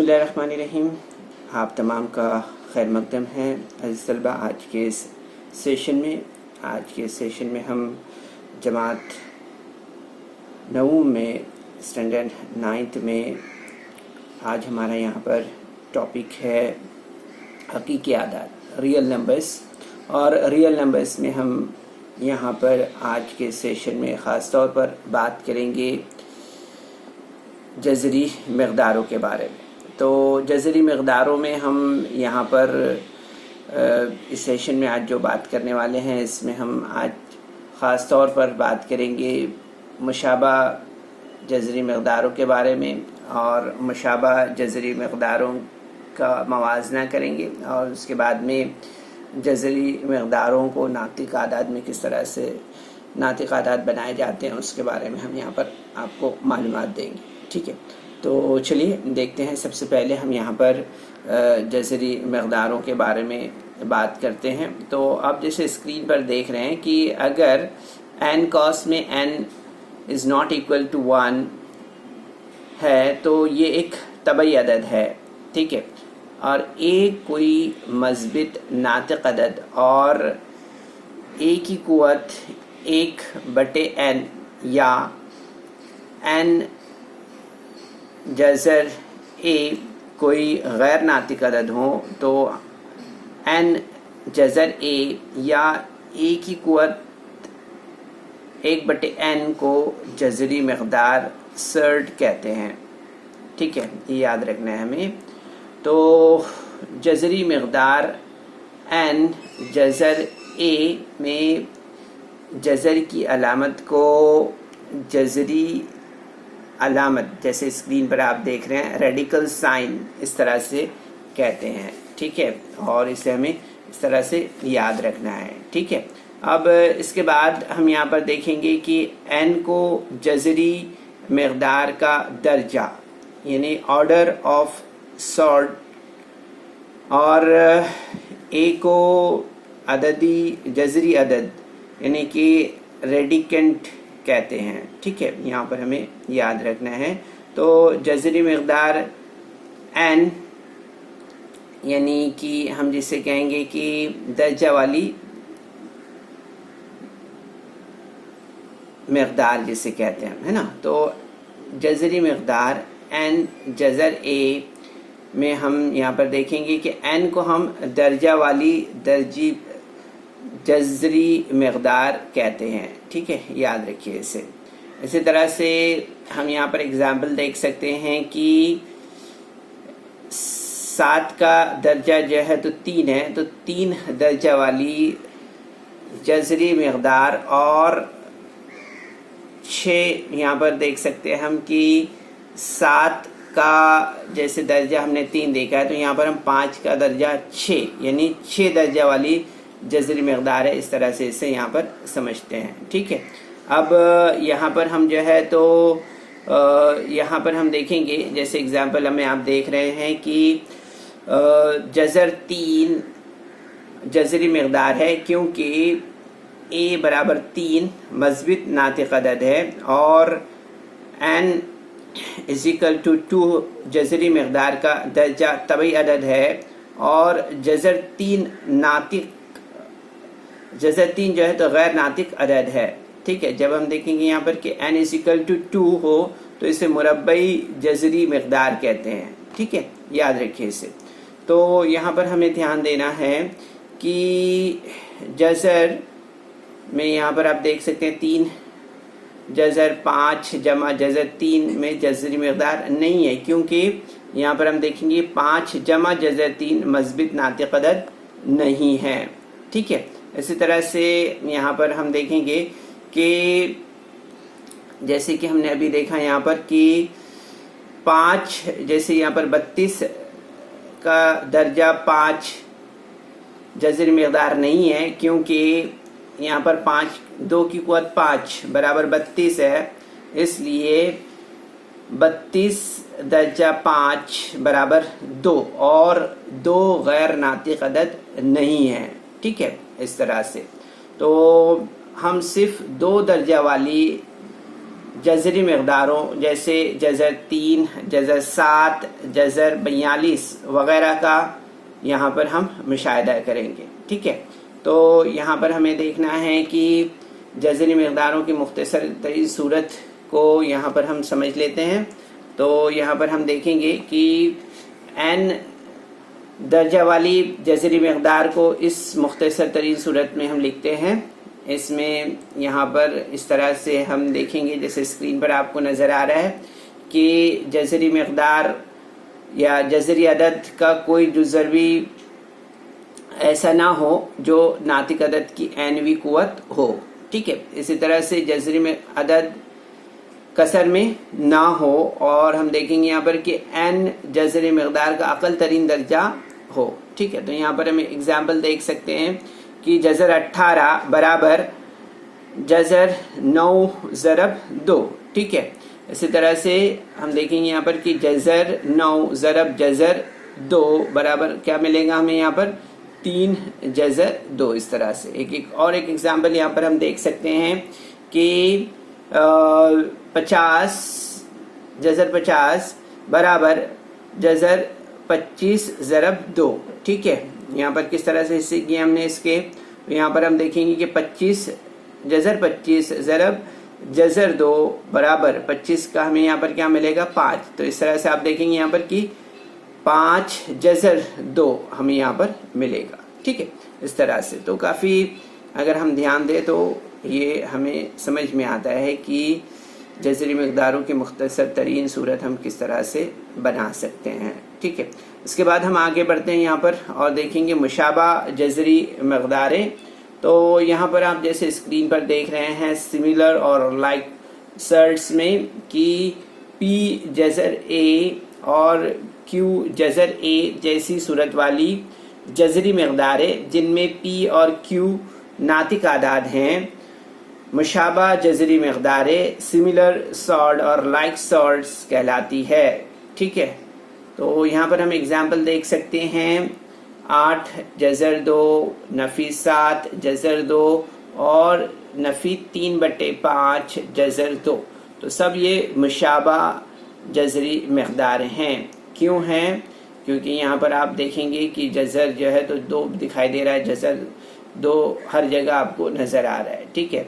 बिस्मिल्लाहिर्रहमानिर्रहीम। आप तमाम का खैर मकदम है अज़ीज़ तलबा। आज के सेशन में हम जमात नवम में स्टैंडर्ड 9th में आज हमारा यहाँ पर टॉपिक है हकीकी आदाद, रियल नंबर्स। और रियल नंबर्स में हम यहाँ पर आज के सेशन में ख़ास तौर पर बात करेंगे जज़री मक़दारों के बारे में। तो जज़री मक़दारों में हम यहाँ पर इस सेशन में आज जो बात करने वाले हैं, इसमें हम आज ख़ास तौर पर बात करेंगे मुशाबा जज़री मक़दारों के बारे में, और मुशाबा जज़री मक़दारों का मवाज़ना करेंगे, और उसके बाद में जज़री मक़दारों को नातिक़ आदाद में किस तरह से नातिक़ आदाद बनाए जाते हैं उसके बारे में हम यहाँ पर आपको मालूमात देंगे। ठीक है, तो चलिए देखते हैं। सबसे पहले हम यहाँ पर जज़री मक़दारों के बारे में बात करते हैं। तो आप जैसे स्क्रीन पर देख रहे हैं कि अगर n cos में n is not equal to 1 है तो ये एक तबई अदद है। ठीक है, और a कोई मज़बित नातिक़ अदद और a की क़ुव्वत 1/n या n जज़र a कोई गैर नातिक़ अदद हो तो n जज़र a या a की क़ुव्वत 1/n को जज़री मक़दार सर्ड कहते हैं। ठीक है, ये याद रखना है हमें। तो जज़री मक़दार n जज़र a में जज़र की अलामत को जज़री अलामत, जैसे स्क्रीन पर आप देख रहे हैं रेडिकल साइन, इस तरह से कहते हैं। ठीक है, और इसे हमें इस तरह से याद रखना है। ठीक है, अब इसके बाद हम यहाँ पर देखेंगे कि n को जज़री मक़दार का दर्जा यानी ऑर्डर ऑफ सॉर्ट, और a को अददी जज़री अदद यानी कि रेडिकेंट कहते हैं। ठीक है, यहाँ पर हमें याद रखना है। तो जज़री मक़दार n यानी कि हम जिसे कहेंगे कि दर्जा वाली मक़दार जिसे कहते हैं, है ना। तो जज़री मक़दार n जज़र a में हम यहाँ पर देखेंगे कि n को हम दर्जा वाली जज़री मक़दार कहते हैं। ठीक है, याद रखिए इसे। इसी तरह से हम यहाँ पर एग्ज़ाम्पल देख सकते हैं कि 7 का दर्जा जो है तो 3 है, तो 3 दर्जा वाली जज़री मक़दार, और 6 यहाँ पर देख सकते हैं हम कि 7 का जैसे दर्जा हमने 3 देखा है तो यहाँ पर हम 5 का दर्जा 6 यानी 6 दर्जा वाली जज़री मक़दार है। इस तरह से इसे यहाँ पर समझते हैं। ठीक है, अब यहाँ पर हम जो है तो यहाँ पर हम देखेंगे, जैसे एग्जांपल हमें आप देख रहे हैं कि जज़र 3 जज़री मक़दार है क्योंकि a बराबर 3 मज़बित नातिक़ अदद है, और n इज़िकल टू 2 जज़री मक़दार का दर्जा तबई अदद है, और जज़र 3 जो है तो गैर नातिक़ अदद है। ठीक है, जब हम देखेंगे यहाँ पर कि n इज़िकल टू 2 हो तो इसे मुरब्बई जज़री मक़दार कहते हैं। ठीक है, याद रखिए इसे। तो यहाँ पर हमें ध्यान देना है कि जज़र में यहाँ पर आप देख सकते हैं 3 जज़र 5 जमा जज़र 3 में जज़री मक़दार नहीं है, क्योंकि यहाँ पर हम देखेंगे 5 जमा जज़र 3 मज़बित नातिक़ अदद नहीं है। ठीक है, इसी तरह से यहाँ पर हम देखेंगे कि जैसे कि हमने अभी देखा यहाँ पर कि 5 जैसे यहाँ पर 32 का दर्जा 5 जज़री मक़दार नहीं है, क्योंकि यहाँ पर 2 की क़ुव्वत 5 बराबर 32 है, इसलिए 32 दर्जा 5 बराबर 2, और 2 गैर नातिक़ अदद नहीं है। ठीक है, इस तरह से तो हम सिर्फ 2 दर्जा वाली जज़री मक़दारों जैसे जज़र 3, जज़र 7, जज़र 42 वग़ैरह का यहाँ पर हम मुशाहिदा करेंगे। ठीक है, तो यहाँ पर हमें देखना है कि जज़री मक़दारों की मुख्तसर तरीन सूरत को यहाँ पर हम समझ लेते हैं। तो यहाँ पर हम देखेंगे कि n दर्जा वाली जज़री मक़दार को इस मुख्तसर तरीन सूरत में हम लिखते हैं। इसमें यहाँ पर इस तरह से हम देखेंगे, जैसे स्क्रीन पर आपको नज़र आ रहा है कि जज़री मक़दार या जज़री अदद का कोई जुज़वी ऐसा ना हो जो नातिक अदद की एनवी कुव्वत हो। ठीक है, इसी तरह से जज़री में अदद कसर में ना हो, और हम देखेंगे यहाँ पर कि n जज़री मक़दार का अक़ल तरीन दर्जा हो। ठीक है, तो यहाँ पर हम एग्जाम्पल देख सकते हैं कि जज़र 18 बराबर जज़र 9 ज़रब 2। ठीक है, इसी तरह से हम देखेंगे यहाँ पर कि जज़र 9 ज़रब जज़र 2 बराबर क्या मिलेगा हमें यहाँ पर 3 जज़र 2। इस तरह से एक एग्जाम्पल यहाँ पर हम देख सकते हैं कि 50 जज़र 50 बराबर जज़र 25 ज़रब 2। ठीक है, यहाँ पर किस तरह से हिस्से किए हमने इसके, यहाँ पर हम देखेंगे कि 25 जज़र 25 ज़रब जज़र 2 बराबर 25 का हमें यहाँ पर क्या मिलेगा 5। तो इस तरह से आप देखेंगे यहाँ पर कि 5 जज़र 2 हमें यहाँ पर मिलेगा। ठीक है, इस तरह से तो काफ़ी अगर हम ध्यान दें तो ये हमें समझ में आता है कि जज़री मक़दारों की मुख्तसर तरीन सूरत हम किस तरह से बना सकते हैं। ठीक है, इसके बाद हम आगे बढ़ते हैं यहाँ पर और देखेंगे मुशाबा जज़री मक़दारें। तो यहाँ पर आप जैसे स्क्रीन पर देख रहे हैं सिमिलर और लाइक सर्ट्स में कि P जज़र A और Q जज़र A जैसी सूरत वाली जज़री मक़दारें जिनमें P और Q नातिक आदाद हैं, मुशाबा जज़री मक़दारें सिमिलर सॉर्ट और लाइक सॉर्ट्स कहलाती है। ठीक है, तो यहाँ पर हम एग्जाम्पल देख सकते हैं 8 जज़र 2, नफ़ी 7 जज़र 2 और नफ़ी 3/5 जज़र 2। तो सब ये मुशाबा जज़री मक़दारें हैं। क्यों हैं? क्योंकि यहाँ पर आप देखेंगे कि जज़र जो है तो 2 दिखाई दे रहा है, जज़र 2 हर जगह आपको नज़र आ रहा है। ठीक है,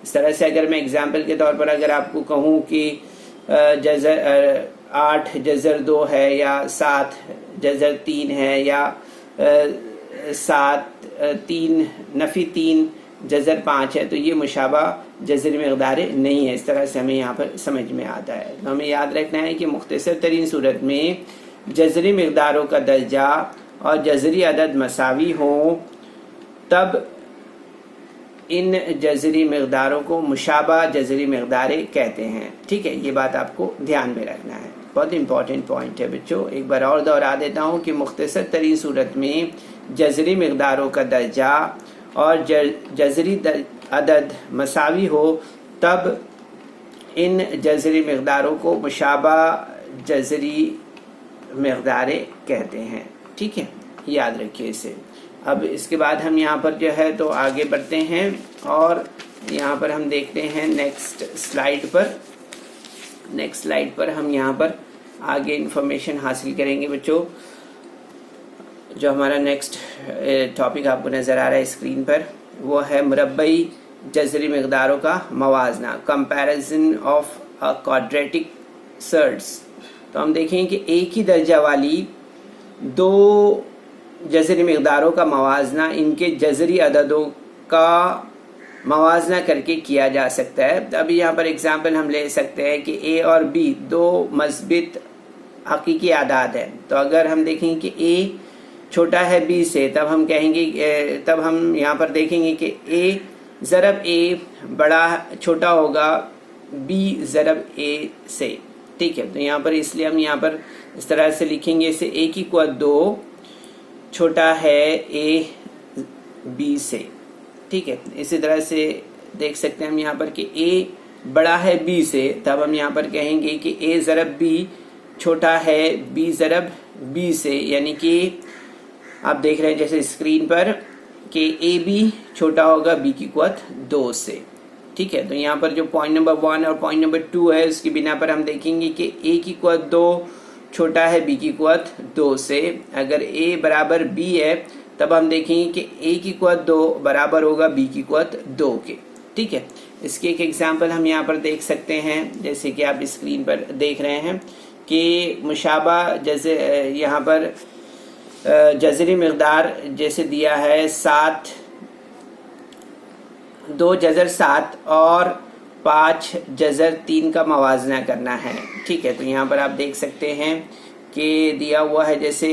इस तरह से अगर मैं एग्जाम्पल के तौर पर अगर आपको कहूँ कि जज़र 8 जज़र 2 है या 7 जज़र 3 है या 7 3 नफ़ी 3 जज़र 5 है, तो ये मुशाबा जज़री मक़दारें नहीं है। इस तरह से हमें यहाँ पर समझ में आता है। तो हमें याद रखना है कि मुख्तसर तरीन सूरत में जज़री मक़दारों का दर्जा और जज़री अदद मसावी हों तब इन जज़री मक़दारों को मुशाबा जज़री मक़दारें कहते हैं। ठीक है, ये बात आपको ध्यान में रखना है, बहुत इंपॉर्टेंट पॉइंट है बच्चों। एक बार और दोहरा देता हूँ कि मुख्तसर तरीन सूरत में जज़री मक़दारों का दर्जा और जज़री अदद मसावी हो तब इन जज़री मक़दारों को मुशाबा जज़री मक़दारें कहते हैं। ठीक है, याद रखिए इसे। अब इसके बाद हम यहाँ पर जो है तो आगे बढ़ते हैं और यहाँ पर हम देखते हैं नेक्स्ट स्लाइड पर हम यहाँ पर आगे इंफॉर्मेशन हासिल करेंगे बच्चों। जो हमारा नेक्स्ट टॉपिक आपको नज़र आ रहा है स्क्रीन पर, वो है मुरब्बई जज़री मक़दारों का मवाजना, कंपैरिजन ऑफ क्वाड्रेटिक सर्ट्स। तो हम देखें कि एक ही दर्जा वाली 2 जज़री मक़दारों का मवाजना इनके जज़री अददों का मवाजना करके किया जा सकता है। अभी यहाँ पर एग्जाम्पल हम ले सकते हैं कि A और B 2 मस्बित हकीकी आदाद है। तो अगर हम देखें कि A छोटा है B से, तब हम कहेंगे, तब हम यहाँ पर देखेंगे कि A ज़रब A बड़ा छोटा होगा B ज़रब A से। ठीक है, तो यहाँ पर इसलिए हम यहाँ पर इस तरह से लिखेंगे इसे A की कुव्वत 2 छोटा है A B से। ठीक है, इसी तरह से देख सकते हैं हम यहाँ पर कि A बड़ा है B से, तब हम यहाँ पर कहेंगे कि A ज़रब B छोटा है B ज़रब B से। यानी कि आप देख रहे हैं जैसे स्क्रीन पर कि AB छोटा होगा B की कुव्वत 2 से। ठीक है। तो यहाँ पर जो पॉइंट नंबर 1 और पॉइंट नंबर 2 है उसकी बिना पर हम देखेंगे कि a की कुवत 2 छोटा है b की कुवत 2 से। अगर a बराबर b है तब हम देखेंगे कि a की कुवत 2 बराबर होगा b की कुवत 2 के, ठीक है। इसके एक एग्जाम्पल हम यहाँ पर देख सकते हैं, जैसे कि आप स्क्रीन पर देख रहे हैं कि मुशाबा जैसे यहाँ पर जज़री मकदार जैसे दिया है 2 जज़र 7 और 5 जज़र 3 का मवाजना करना है, ठीक है। तो यहाँ पर आप देख सकते हैं कि दिया हुआ है जैसे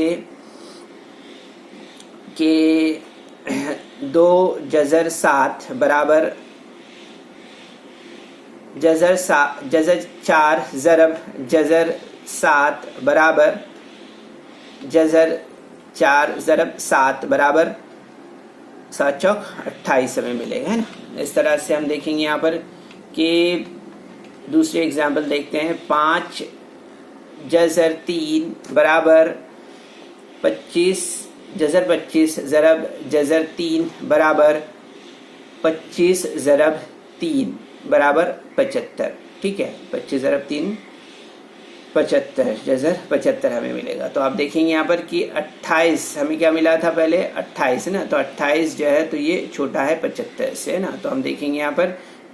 कि 2 जज़र 7 बराबर जज़र 4 ज़रब जज़र 7 बराबर जज़र 4 ज़रब 7 बराबर 7 चौक 28 हमें मिलेगा, है ना। इस तरह से हम देखेंगे यहाँ पर कि दूसरे एग्जाम्पल देखते हैं। 5 जज़र 3 बराबर 25 जज़र 25 ज़रब जज़र 3 बराबर 25 ज़रब 3 बराबर 75, ठीक है। 25 ज़रब 3 75 जज़र 75 हमें मिलेगा। तो आप देखेंगे यहाँ पर कि 28 हमें क्या मिला था पहले 28 ना, तो 28 जो है तो ये छोटा है 75 से, है ना। तो हम देखेंगे यहाँ पर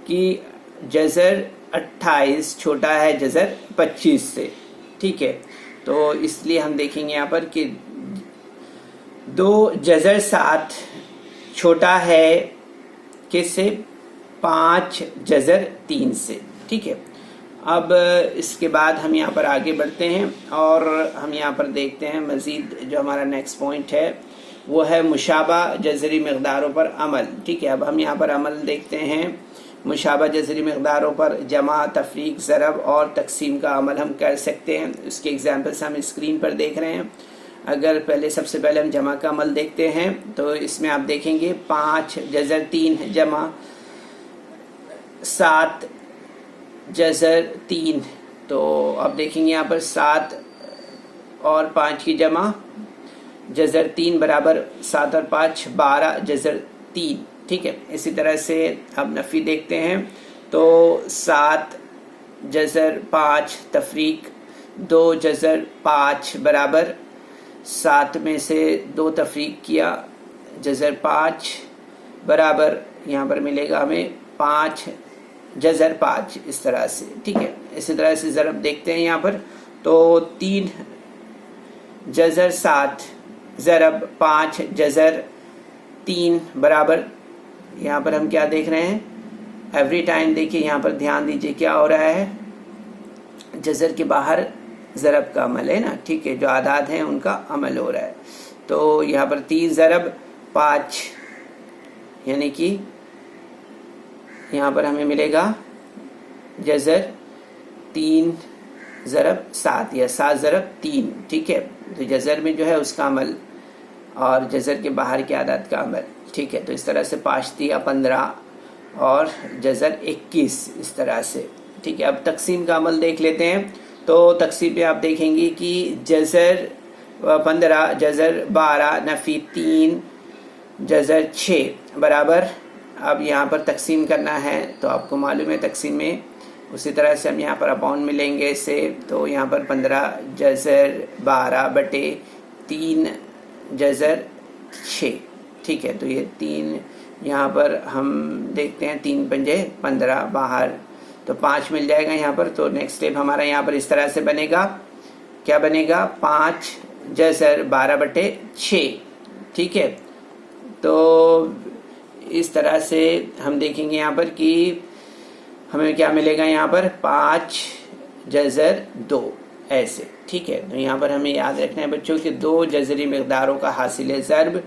कि जज़र 28 छोटा है जज़र 25 से, ठीक है। तो इसलिए हम देखेंगे यहाँ पर कि 2 जज़र 7 छोटा है किससे 5 जज़र 3 से, ठीक है। अब इसके बाद हम यहाँ पर आगे बढ़ते हैं और हम यहाँ पर देखते हैं मज़ीद जो हमारा नेक्स्ट पॉइंट है वो है मुशाबा जज़री मकदारों पर अमल, ठीक है। अब हम यहाँ पर अमल देखते हैं। मुशाबा जज़री मकदारों पर जमा, तफरीक, ज़रब और तकसीम का अमल हम कर सकते हैं। उसके एग्जाम्पल्स हम स्क्रीन पर देख रहे हैं। अगर सबसे पहले हम जमा का अमल देखते हैं तो इसमें आप देखेंगे 5 जज़र 3 जमा 7 जज़र 3। तो अब देखेंगे यहाँ पर 7 और 5 की जमा जज़र 3 बराबर 7 और 5 12 जज़र 3, ठीक है। इसी तरह से अब नफ़ी देखते हैं तो 7 जज़र 5 तफरीक 2 जज़र 5 बराबर 7 में से 2 तफरीक किया जज़र 5 बराबर यहाँ पर मिलेगा हमें 5 जज़र 5, इस तरह से, ठीक है। इसी तरह से ज़रब देखते हैं यहाँ पर तो 3 जज़र 7 ज़रब 5 जज़र 3 बराबर यहाँ पर हम क्या देख रहे हैं, एवरी टाइम देखिए यहाँ पर ध्यान दीजिए क्या हो रहा है, जज़र के बाहर ज़रब का अमल है ना, ठीक है। जो आदाद हैं उनका अमल हो रहा है। तो यहाँ पर 3 ज़रब 5 यानी कि यहाँ पर हमें मिलेगा जज़र 3 ज़रब 7 या 7 ज़रब 3, ठीक है। तो जज़र में जो है उसका अमल और जज़र के बाहर के आदाद का अमल, ठीक है। तो इस तरह से 5 दिया 15 और जज़र 21, इस तरह से, ठीक है। अब तकसीम का अमल देख लेते हैं। तो तकसीम पे आप देखेंगे कि जज़र 15 जज़र 12 नफ़ी 3 जज़र 6 बराबर, अब यहाँ पर तकसीम करना है तो आपको मालूम है तकसीम में उसी तरह से हम यहाँ पर अपॉन मिलेंगे इससे। तो यहाँ पर 15 जज़र 12 बटे 3 जज़र 6, ठीक है। तो ये 3 यहाँ पर हम देखते हैं 3 पंजे 15 बाहर तो 5 मिल जाएगा यहाँ पर। तो नेक्स्ट स्टेप हमारा यहाँ पर इस तरह से बनेगा, क्या बनेगा 5 जज़र 12 बटे 6, ठीक है। तो इस तरह से हम देखेंगे यहाँ पर कि हमें क्या मिलेगा यहाँ पर 5 जज़र 2 ऐसे, ठीक है। तो यहाँ पर हमें याद रखना है बच्चों कि 2 जज़री मकदारों का हासिल ज़रब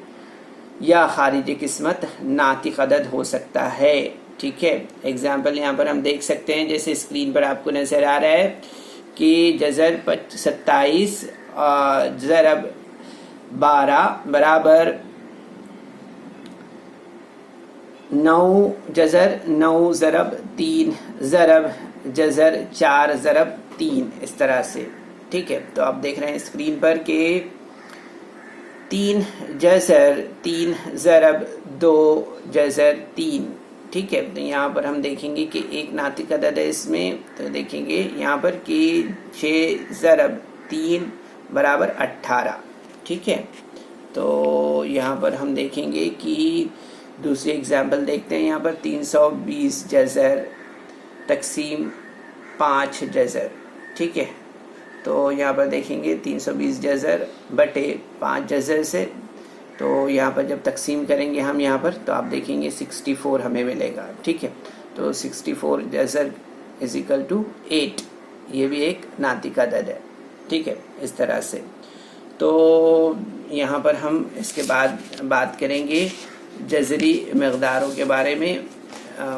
या खारिज किस्मत नातिक अदद हो सकता है, ठीक है। एग्जाम्पल यहाँ पर हम देख सकते हैं, जैसे स्क्रीन पर आपको नज़र आ रहा है कि जज़र 27 ज़रब 12 बराबर 9 जज़र 9 ज़रब 3 ज़रब जज़र 4 ज़रब 3, इस तरह से, ठीक है। तो आप देख रहे हैं स्क्रीन पर कि 3 जज़र 3 ज़रब 2 जज़र 3, ठीक है। तो यहाँ पर हम देखेंगे कि एक नातिक अदद है इसमें, तो देखेंगे यहाँ पर कि 6 ज़रब 3 बराबर 18, ठीक है। तो यहाँ पर हम देखेंगे कि दूसरी एग्जाम्पल देखते हैं। यहाँ पर 320 जज़र तकसीम 5 जज़र, ठीक है। तो यहाँ पर देखेंगे 320 जज़र बटे 5 जज़र से, तो यहाँ पर जब तकसीम करेंगे हम यहाँ पर, तो आप देखेंगे 64 हमें मिलेगा, ठीक है। तो 64 जज़र इज इक्वल टू 8, ये भी एक नातिक अदद है, ठीक है, इस तरह से। तो यहाँ पर हम इसके बाद बात करेंगे जज़री मक़दारों के बारे में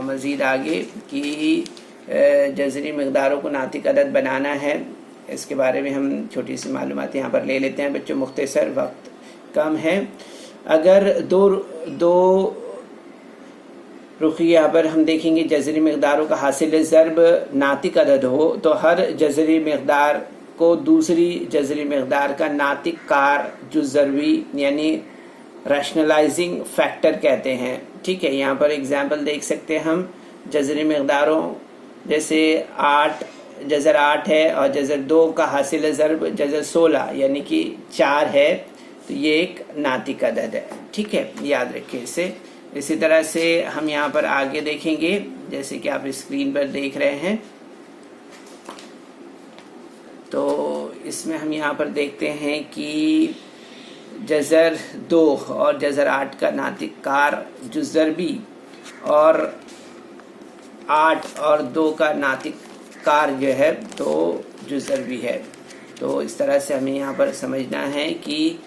मज़ीद आगे, कि जज़री मक़दारों को नातिक अदद बनाना है, इसके बारे में हम छोटी सी मालूमात यहाँ पर ले लेते हैं बच्चों, मुख्तसर वक्त कम है। अगर दो रुखी यहाँ पर हम देखेंगे जज़री मक़दारों का हासिल ज़रब नातिक अदद हो, तो हर जज़री मक़दार को दूसरी जज़री मक़दार का नातिक कार जुज़रवी यानी रैशनलाइजिंग फैक्टर कहते हैं, ठीक है। यहाँ पर एग्जाम्पल देख सकते हैं हम जज़री मक़दारों, जैसे 8 जज़र 8 है और जज़र 2 का हासिल ज़रब जज़र 16 यानी कि 4 है, तो ये एक नातिक अदद है, ठीक है, याद रखिए इसे। इसी तरह से हम यहाँ पर आगे देखेंगे, जैसे कि आप स्क्रीन पर देख रहे हैं। तो इसमें हम यहाँ पर देखते हैं कि जज़र 2 और जज़र 8 का नातिक कार जुज़रबी और 8 और 2 का नातिक कार जो है तो जुज़रबी है। तो इस तरह से हमें यहाँ पर समझना है कि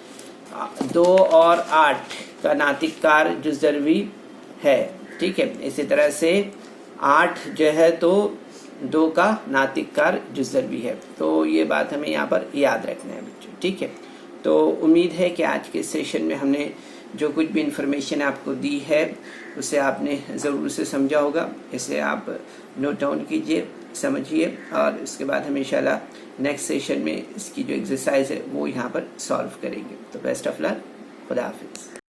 2 और 8 का नातिक कार जुज़रवी है, ठीक है। इसी तरह से 8 जो है तो 2 का नातिक कार जुज़रवी है। तो ये बात हमें यहाँ पर याद रखना है बच्चों, ठीक है। तो उम्मीद है कि आज के सेशन में हमने जो कुछ भी इंफॉर्मेशन आपको दी है उसे आपने ज़रूर से समझा होगा। इसे आप नोट डाउन कीजिए, समझिए, और इसके बाद हम इंशाल्लाह नेक्स्ट सेशन में इसकी जो एक्सरसाइज है वो यहाँ पर सॉल्व करेंगे। तो बेस्ट ऑफ लक, खुदा हाफिज़।